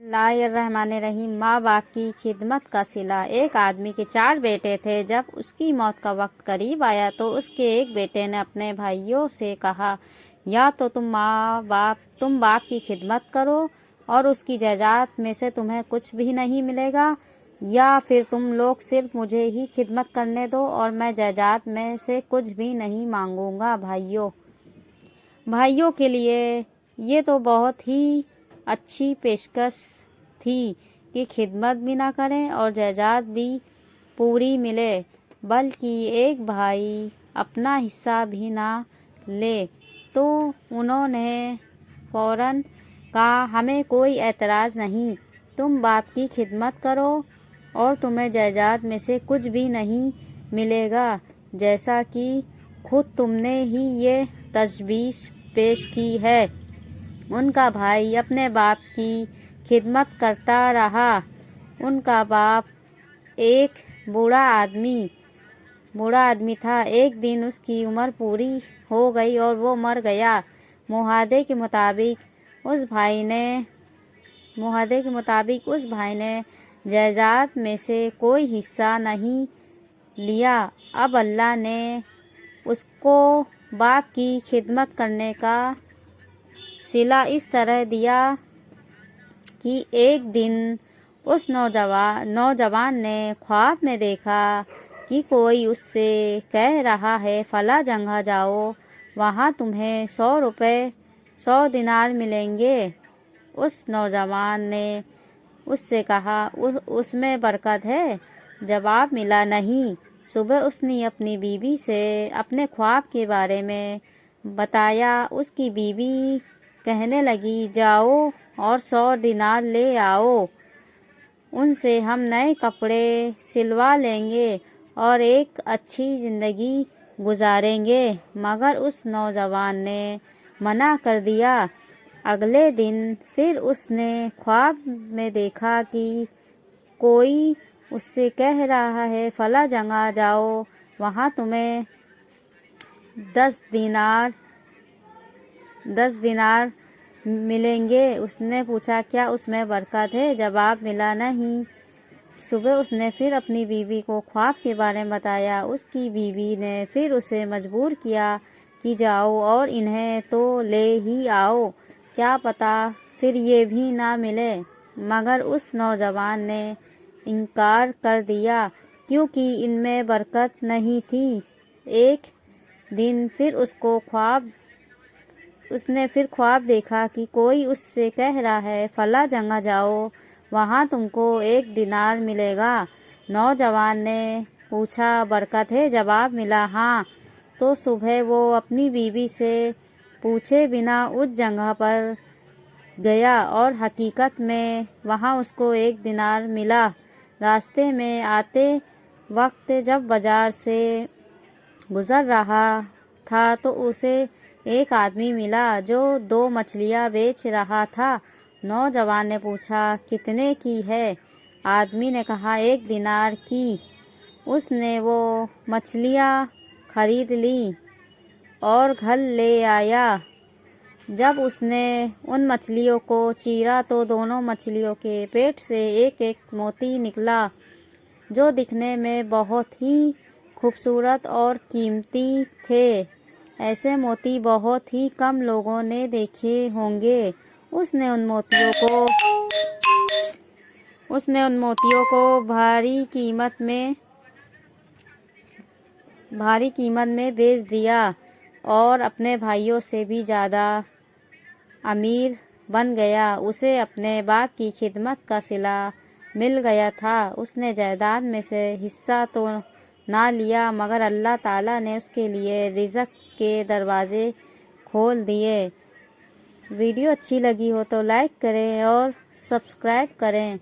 बिस्मिल्लाहिर्रहमानिर्रहीम। माँ बाप की खिदमत का सिला। एक आदमी के 4 बेटे थे। जब उसकी मौत का वक्त करीब आया तो उसके एक बेटे ने अपने भाइयों से कहा, या तो तुम बाप की खिदमत करो और उसकी जायदाद में से तुम्हें कुछ भी नहीं मिलेगा, या फिर तुम लोग सिर्फ मुझे ही खिदमत करने दो और मैं जायदाद में से कुछ भी नहीं मांगूंगा। भाइयों के लिए ये तो बहुत ही अच्छी पेशकश थी कि खिदमत भी ना करें और जायदाद भी पूरी मिले, बल्कि एक भाई अपना हिस्सा भी ना ले। तो उन्होंने फौरन कहा, हमें कोई एतराज़ नहीं, तुम बाप की खिदमत करो और तुम्हें जायदाद में से कुछ भी नहीं मिलेगा, जैसा कि खुद तुमने ही ये तजवीज़ पेश की है। उनका भाई अपने बाप की खिदमत करता रहा। उनका बाप एक बूढ़ा आदमी था। एक दिन उसकी उम्र पूरी हो गई और वो मर गया। मुआहदे के मुताबिक उस भाई ने जायदाद में से कोई हिस्सा नहीं लिया। अब अल्लाह ने उसको बाप की खिदमत करने का सिला इस तरह दिया कि एक दिन उस नौजवान ने ख्वाब में देखा कि कोई उससे कह रहा है, फला जगह जाओ, वहाँ तुम्हें 100 दिनार मिलेंगे। उस नौजवान ने उससे कहा, उसमें बरकत है। जवाब मिला, नहीं। सुबह उसने अपनी बीवी से अपने ख्वाब के बारे में बताया। उसकी बीवी कहने लगी, जाओ और 100 दिनार ले आओ, उनसे हम नए कपड़े सिलवा लेंगे और एक अच्छी ज़िंदगी गुजारेंगे। मगर उस नौजवान ने मना कर दिया। अगले दिन फिर उसने ख्वाब में देखा कि कोई उससे कह रहा है, फला जगह जाओ, वहाँ तुम्हें 10 दिनार मिलेंगे। उसने पूछा, क्या उसमें बरकत है? जवाब मिला, नहीं। सुबह उसने फिर अपनी बीवी को ख्वाब के बारे में बताया। उसकी बीवी ने फिर उसे मजबूर किया कि जाओ और इन्हें तो ले ही आओ, क्या पता फिर ये भी ना मिले। मगर उस नौजवान ने इनकार कर दिया, क्योंकि इनमें बरकत नहीं थी। एक दिन फिर उसने फिर ख्वाब देखा कि कोई उससे कह रहा है, फला जगह जाओ, वहाँ तुमको 1 दिनार मिलेगा। नौजवान ने पूछा, बरकत है? जवाब मिला, हाँ। तो सुबह वो अपनी बीवी से पूछे बिना उस जगह पर गया और हकीकत में वहाँ उसको 1 दिनार मिला। रास्ते में आते वक्त जब बाजार से गुजर रहा था तो उसे एक आदमी मिला जो 2 मछलियाँ बेच रहा था। नौजवान ने पूछा, कितने की है? आदमी ने कहा, 1 दिनार की। उसने वो मछलियाँ खरीद ली और घर ले आया। जब उसने उन मछलियों को चीरा तो दोनों मछलियों के पेट से एक एक मोती निकला, जो दिखने में बहुत ही खूबसूरत और कीमती थे। ऐसे मोती बहुत ही कम लोगों ने देखे होंगे। उसने उन मोतियों को भारी कीमत में बेच दिया और अपने भाइयों से भी ज़्यादा अमीर बन गया। उसे अपने बाप की खिदमत का सिला मिल गया था। उसने जायदाद में से हिस्सा तो ना लिया, मगर अल्लाह ताला ने उसके लिए रिज़्क़ के दरवाज़े खोल दिए। वीडियो अच्छी लगी हो तो लाइक करें और सब्सक्राइब करें।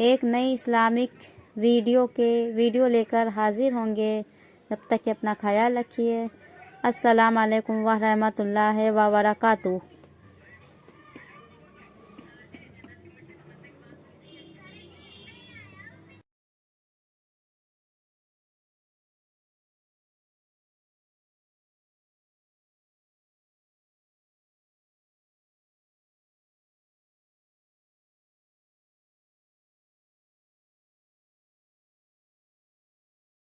एक नई इस्लामिक वीडियो लेकर हाजिर होंगे। तब तक अपना ख्याल रखिए। अस्सलाम वालेकुम व रहमतुल्लाहि व बरकातुहू।